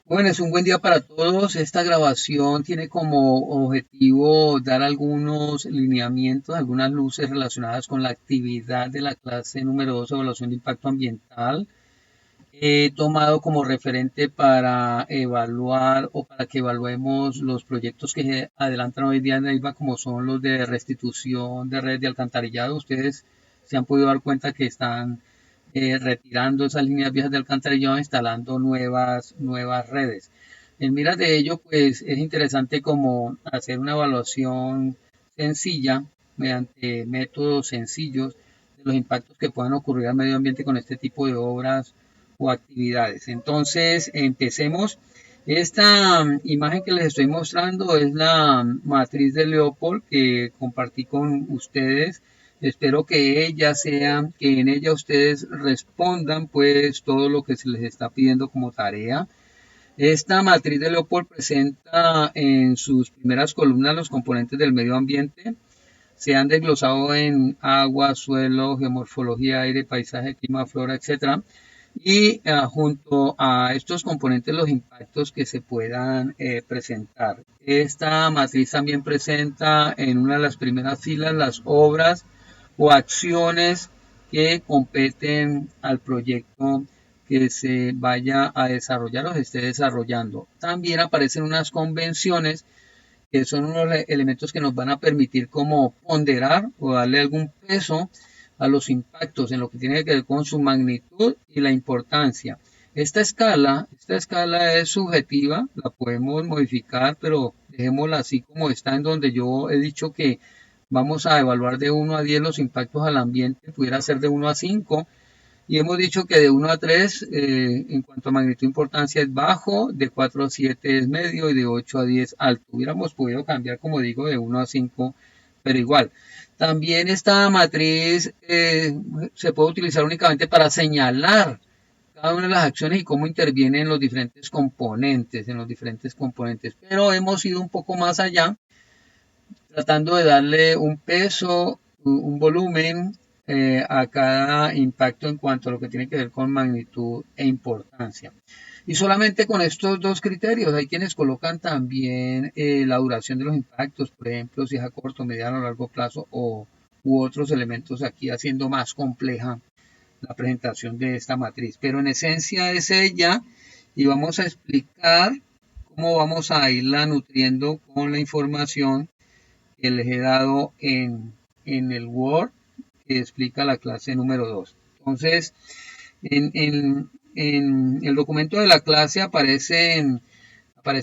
Bueno, es un buen día para todos. Esta grabación tiene como objetivo dar algunos lineamientos, algunas luces relacionadas con la actividad de la clase número 2, evaluación de impacto ambiental. He tomado como referente para evaluar o para que evaluemos los proyectos que se adelantan hoy día en Neiva, como son los de restitución de redes de alcantarillado. Ustedes se han podido dar cuenta que están retirando esas líneas viejas de alcantarillado, instalando nuevas redes. En miras de ello, pues es interesante como hacer una evaluación sencilla mediante métodos sencillos de los impactos que puedan ocurrir al medio ambiente con este tipo de obras o actividades. Entonces, empecemos. Esta imagen que les estoy mostrando es la matriz de Leopold que compartí con ustedes. Espero que en ella ustedes respondan pues todo lo que se les está pidiendo como tarea. Esta matriz de Leopold presenta en sus primeras columnas los componentes del medio ambiente. Se han desglosado en agua, suelo, geomorfología, aire, paisaje, clima, flora, etcétera. Y junto a estos componentes los impactos que se puedan presentar. Esta matriz también presenta en una de las primeras filas las obras o acciones que competen al proyecto que se vaya a desarrollar o se esté desarrollando. También aparecen unas convenciones que son unos elementos que nos van a permitir como ponderar o darle algún peso a los impactos en lo que tiene que ver con su magnitud y la importancia. Esta escala es subjetiva, la podemos modificar, pero dejémosla así como está, en donde yo he dicho que vamos a evaluar de 1 a 10 los impactos al ambiente, pudiera ser de 1 a 5, y hemos dicho que de 1 a 3 en cuanto a magnitud e importancia es bajo, de 4 a 7 es medio y de 8 a 10 alto. Hubiéramos podido cambiar, como digo, de 1 a 5, pero igual. También esta matriz se puede utilizar únicamente para señalar cada una de las acciones y cómo intervienen en los diferentes componentes. Pero hemos ido un poco más allá, tratando de darle un peso, un volumen a cada impacto en cuanto a lo que tiene que ver con magnitud e importancia. Y solamente con estos dos criterios, hay quienes colocan también la duración de los impactos, por ejemplo, si es a corto, mediano o largo plazo, u otros elementos aquí haciendo más compleja la presentación de esta matriz. Pero en esencia es ella y vamos a explicar cómo vamos a irla nutriendo con la información que les he dado en el Word que explica la clase número 2. Entonces, en el documento de la clase aparece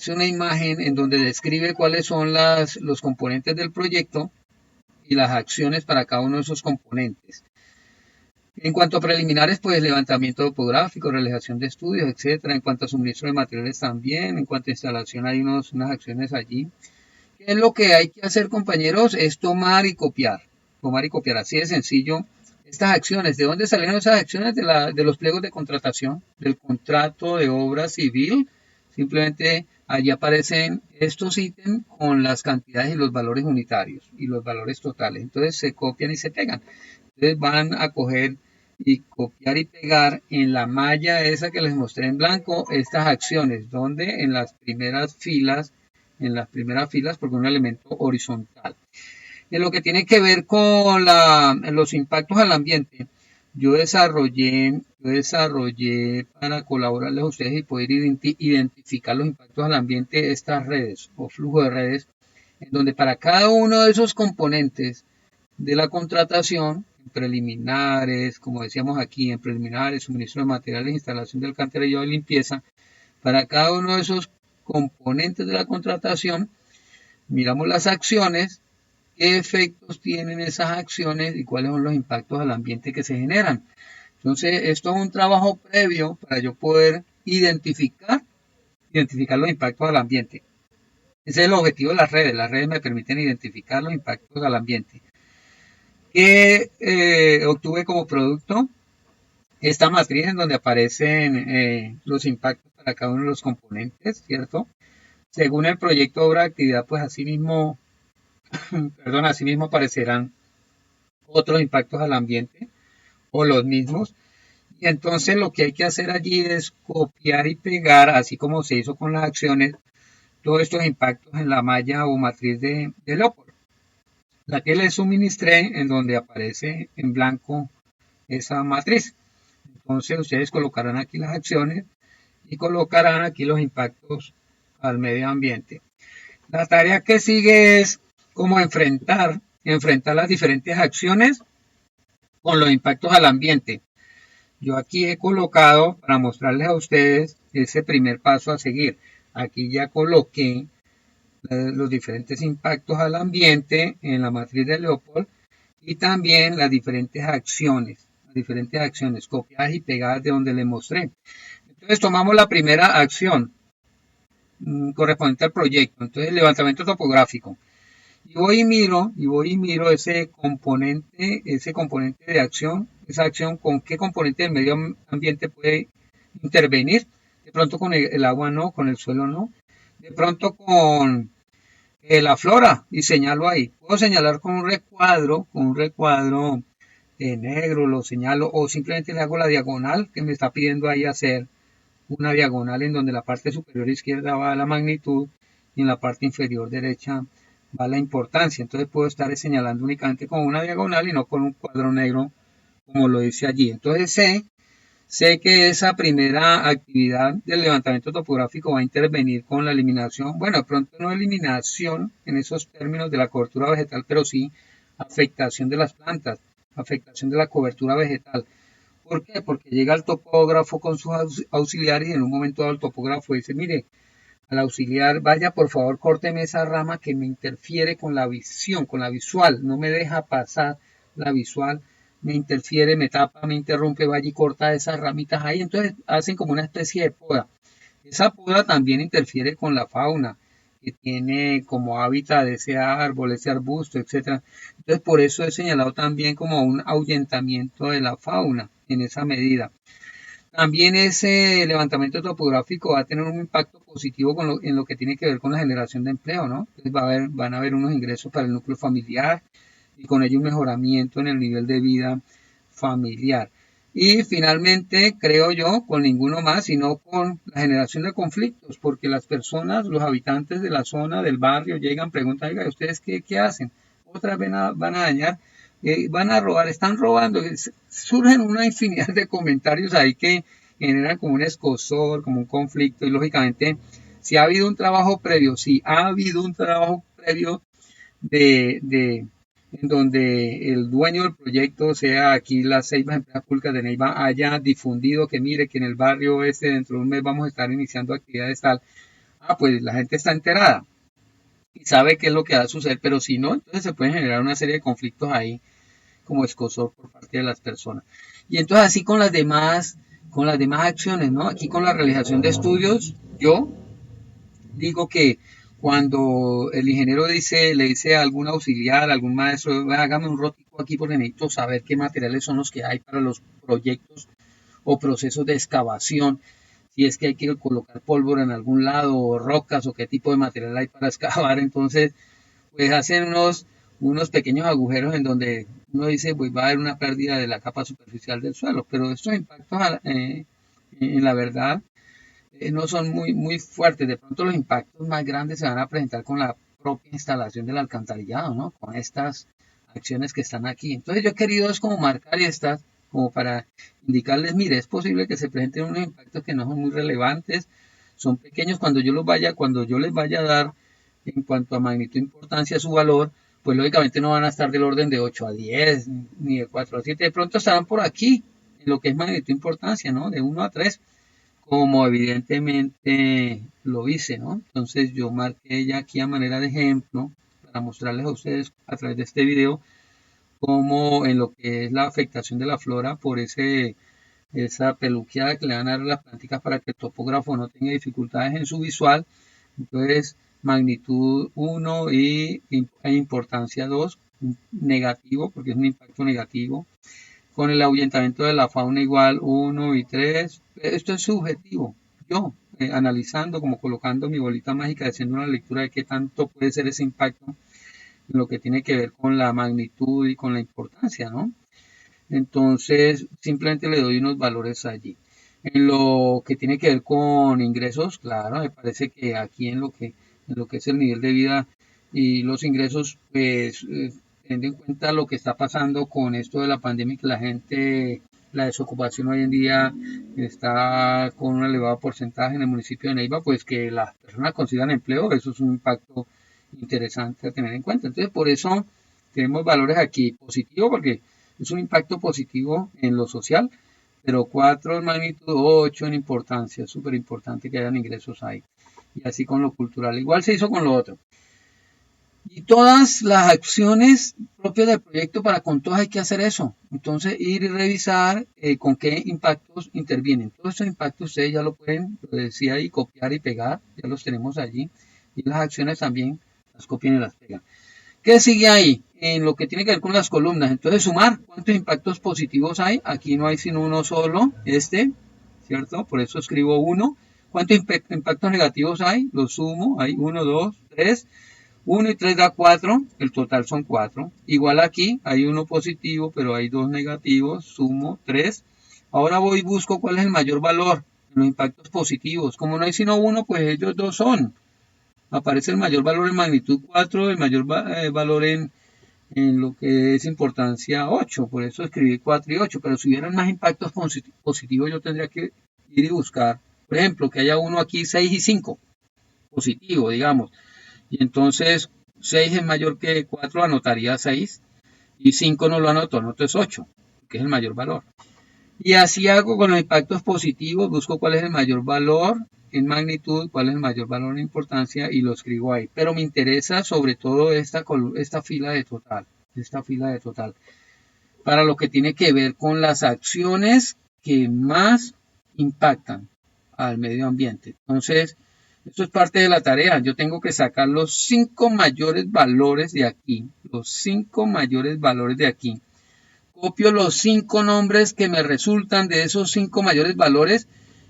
una imagen en donde describe cuáles son los componentes del proyecto y las acciones para cada uno de esos componentes. En cuanto a preliminares, pues levantamiento topográfico, realización de estudios, etcétera. En cuanto a suministro de materiales también, en cuanto a instalación hay unas acciones allí. ¿Qué es lo que hay que hacer, compañeros? Es tomar y copiar. Tomar y copiar, así de sencillo. Estas acciones, ¿de dónde salieron esas acciones? De los pliegos de contratación, del contrato de obra civil. Simplemente allí aparecen estos ítems con las cantidades y los valores unitarios y los valores totales. Entonces se copian y se pegan. Entonces van a coger y copiar y pegar en la malla esa que les mostré en blanco estas acciones, donde en las primeras filas porque es un elemento horizontal. En lo que tiene que ver con los impactos al ambiente, yo desarrollé para colaborarles a ustedes y poder identificar los impactos al ambiente estas redes o flujo de redes, en donde para cada uno de esos componentes de la contratación, en preliminares, como decíamos aquí, en preliminares, suministro de materiales, instalación de alcantarillado y limpieza, para cada uno de esos componentes de la contratación, miramos las acciones, qué efectos tienen esas acciones y cuáles son los impactos al ambiente que se generan. Entonces, esto es un trabajo previo para yo poder identificar los impactos al ambiente. Ese es el objetivo de las redes. Las redes me permiten identificar los impactos al ambiente. ¿Qué obtuve como producto? Esta matriz en donde aparecen los impactos para cada uno de los componentes, ¿cierto? Según el proyecto obra de actividad, pues asimismo aparecerán otros impactos al ambiente o los mismos. Y entonces lo que hay que hacer allí es copiar y pegar, así como se hizo con las acciones, todos estos impactos en la malla o matriz de Leopold, la que les suministré en donde aparece en blanco esa matriz. Entonces ustedes colocarán aquí las acciones y colocarán aquí los impactos al medio ambiente. La tarea que sigue es como enfrentar las diferentes acciones con los impactos al ambiente. Yo aquí he colocado para mostrarles a ustedes ese primer paso a seguir. Aquí ya coloqué los diferentes impactos al ambiente en la matriz de Leopold y también las diferentes acciones copiadas y pegadas de donde les mostré. Entonces tomamos la primera acción correspondiente al proyecto, entonces levantamiento topográfico. Y voy y miro ese componente de acción, esa acción con qué componente del medio ambiente puede intervenir. De pronto con el agua no, con el suelo no. De pronto con la flora y señalo ahí. Puedo señalar con un recuadro negro, lo señalo o simplemente le hago la diagonal que me está pidiendo ahí hacer una diagonal en donde la parte superior izquierda va a la magnitud y en la parte inferior derecha va la importancia. Entonces puedo estar señalando únicamente con una diagonal y no con un cuadro negro como lo dice allí. Entonces sé que esa primera actividad del levantamiento topográfico va a intervenir con la eliminación, bueno, de pronto no eliminación en esos términos de la cobertura vegetal, pero sí afectación de las plantas, afectación de la cobertura vegetal. ¿Por qué? Porque llega el topógrafo con sus auxiliares y en un momento dado el topógrafo dice, mire, al auxiliar, vaya por favor, córteme esa rama que me interfiere con la visión, con la visual, no me deja pasar la visual, me interfiere, me tapa, me interrumpe, vaya y corta esas ramitas ahí. Entonces hacen como una especie de poda. Esa poda también interfiere con la fauna, que tiene como hábitat ese árbol, ese arbusto, etcétera. Entonces por eso he señalado también como un ahuyentamiento de la fauna en esa medida. También ese levantamiento topográfico va a tener un impacto positivo en lo que tiene que ver con la generación de empleo, ¿no? Entonces van a haber unos ingresos para el núcleo familiar y con ello un mejoramiento en el nivel de vida familiar. Y finalmente, creo yo, con ninguno más, sino con la generación de conflictos, porque las personas, los habitantes de la zona, del barrio, llegan, preguntan, oiga, ¿ustedes qué hacen? Otras van a dañar, van a robar, están robando. Surgen una infinidad de comentarios ahí que generan como un escozor, como un conflicto, y lógicamente, si ha habido un trabajo previo, si ha habido un trabajo previo de en donde el dueño del proyecto, sea aquí las Ceibas Empresas Públicas de Neiva, haya difundido que mire que en el barrio este dentro de un mes vamos a estar iniciando actividades tal, pues la gente está enterada y sabe qué es lo que va a suceder, pero si no, entonces se pueden generar una serie de conflictos ahí como escosor por parte de las personas. Y entonces así con las demás acciones, ¿no? Aquí con la realización de estudios, yo digo que cuando el ingeniero le dice a algún auxiliar, a algún maestro, hágame un rótico aquí porque necesito saber qué materiales son los que hay para los proyectos o procesos de excavación, si es que hay que colocar pólvora en algún lado o rocas o qué tipo de material hay para excavar, entonces pues hacen unos pequeños agujeros en donde uno dice pues va a haber una pérdida de la capa superficial del suelo, pero estos impactos en la verdad no son muy fuertes. De pronto los impactos más grandes se van a presentar con la propia instalación del alcantarillado, ¿no? Con estas acciones que están aquí. Entonces yo he querido es como marcar estas, como para indicarles, mire, es posible que se presenten unos impactos que no son muy relevantes, son pequeños cuando yo les vaya a dar en cuanto a magnitud e importancia su valor, pues lógicamente no van a estar del orden de 8 a 10, ni de 4 a 7, de pronto estarán por aquí, en lo que es magnitud e importancia, ¿no? De 1 a 3 como evidentemente lo hice, ¿no? Entonces yo marqué ya aquí a manera de ejemplo para mostrarles a ustedes a través de este video cómo en lo que es la afectación de la flora por esa peluqueada que le van a dar a las plantas para que el topógrafo no tenga dificultades en su visual. Entonces magnitud 1 e importancia 2, negativo porque es un impacto negativo con el ahuyentamiento de la fauna igual 1 y 3. Esto es subjetivo. Yo, analizando, como colocando mi bolita mágica, haciendo una lectura de qué tanto puede ser ese impacto en lo que tiene que ver con la magnitud y con la importancia, ¿no? Entonces, simplemente le doy unos valores allí. En lo que tiene que ver con ingresos, claro, me parece que aquí en lo que es el nivel de vida y los ingresos, pues, teniendo en cuenta lo que está pasando con esto de la pandemia, que la gente, la desocupación hoy en día está con un elevado porcentaje en el municipio de Neiva, pues que las personas consigan empleo, eso es un impacto interesante a tener en cuenta. Entonces, por eso tenemos valores aquí positivos, porque es un impacto positivo en lo social, pero 4 en magnitud, 8 en importancia, súper importante que hayan ingresos ahí. Y así con lo cultural. Igual se hizo con lo otro. Y todas las acciones propias del proyecto, para con todas hay que hacer eso. Entonces, ir y revisar con qué impactos intervienen. Todos estos impactos ustedes ya lo pueden, lo decía ahí, copiar y pegar. Ya los tenemos allí. Y las acciones también las copian y las pegan. ¿Qué sigue ahí? En lo que tiene que ver con las columnas. Entonces, sumar cuántos impactos positivos hay. Aquí no hay sino uno solo, ¿cierto? Por eso escribo uno. ¿Cuántos impactos negativos hay? Los sumo. Hay uno, dos, tres. 1 y 3 da 4, el total son 4. Igual aquí hay uno positivo, pero hay dos negativos, sumo 3. Ahora voy y busco cuál es el mayor valor en los impactos positivos. Como no hay sino uno, pues ellos dos son. Aparece el mayor valor en magnitud 4, el mayor valor en lo que es importancia 8. Por eso escribí 4 y 8. Pero si hubieran más impactos positivos, yo tendría que ir y buscar. Por ejemplo, que haya uno aquí 6 y 5. Positivo, digamos. Y entonces 6 es mayor que 4, anotaría 6. Y 5 no lo anoto es 8, que es el mayor valor. Y así hago con los impactos positivos, busco cuál es el mayor valor en magnitud, cuál es el mayor valor en importancia y lo escribo ahí. Pero me interesa sobre todo esta fila de total. Esta fila de total. Para lo que tiene que ver con las acciones que más impactan al medio ambiente. Entonces, esto es parte de la tarea. Yo tengo que sacar los 5 mayores valores de aquí. Los 5 mayores valores de aquí. Copio los 5 nombres que me resultan de esos 5 mayores valores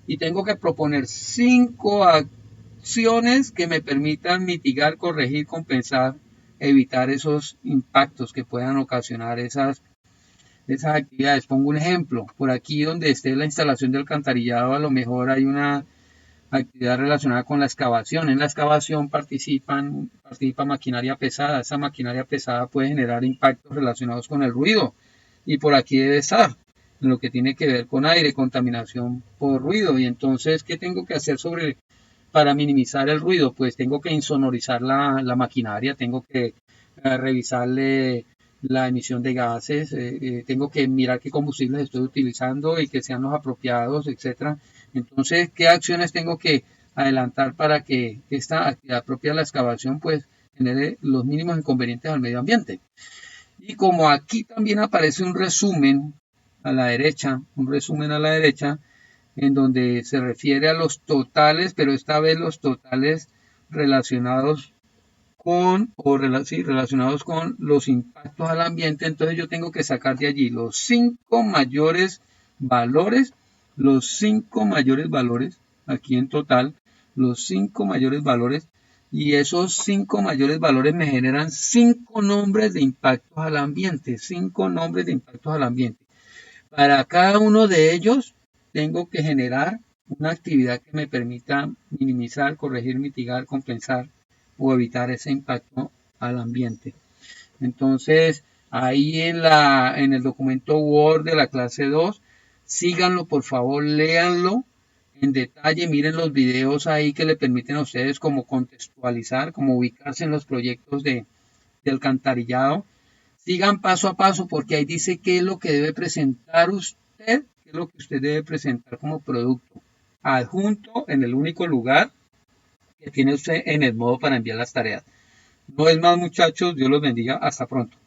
y tengo que proponer 5 acciones que me permitan mitigar, corregir, compensar, evitar esos impactos que puedan ocasionar esas actividades. Pongo un ejemplo. Por aquí donde esté la instalación del alcantarillado, a lo mejor hay una actividad relacionada con la excavación. En la excavación participa maquinaria pesada. Esa maquinaria pesada puede generar impactos relacionados con el ruido. Y por aquí debe estar, en lo que tiene que ver con aire, contaminación por ruido. Y entonces, ¿qué tengo que hacer para minimizar el ruido? Pues tengo que insonorizar la maquinaria, tengo que revisarle la emisión de gases, tengo que mirar qué combustibles estoy utilizando y que sean los apropiados, etcétera. Entonces, ¿qué acciones tengo que adelantar para que esta actividad propia de la excavación pues genere los mínimos inconvenientes al medio ambiente? Y como aquí también aparece un resumen a la derecha, en donde se refiere a los totales, pero esta vez los totales relacionados relacionados con los impactos al ambiente. Entonces yo tengo que sacar de allí los 5 mayores valores, aquí en total, los 5 mayores valores, y esos 5 mayores valores me generan 5 nombres de impactos al ambiente, 5 nombres de impactos al ambiente. Para cada uno de ellos tengo que generar una actividad que me permita minimizar, corregir, mitigar, compensar o evitar ese impacto al ambiente. Entonces, ahí en el documento Word de la clase 2, síganlo, por favor, léanlo en detalle, miren los videos ahí que le permiten a ustedes como contextualizar, como ubicarse en los proyectos de alcantarillado. Sigan paso a paso porque ahí dice qué es lo que debe presentar usted, qué es lo que usted debe presentar como producto adjunto en el único lugar que tiene usted en el modo para enviar las tareas. No es más, muchachos, Dios los bendiga, hasta pronto.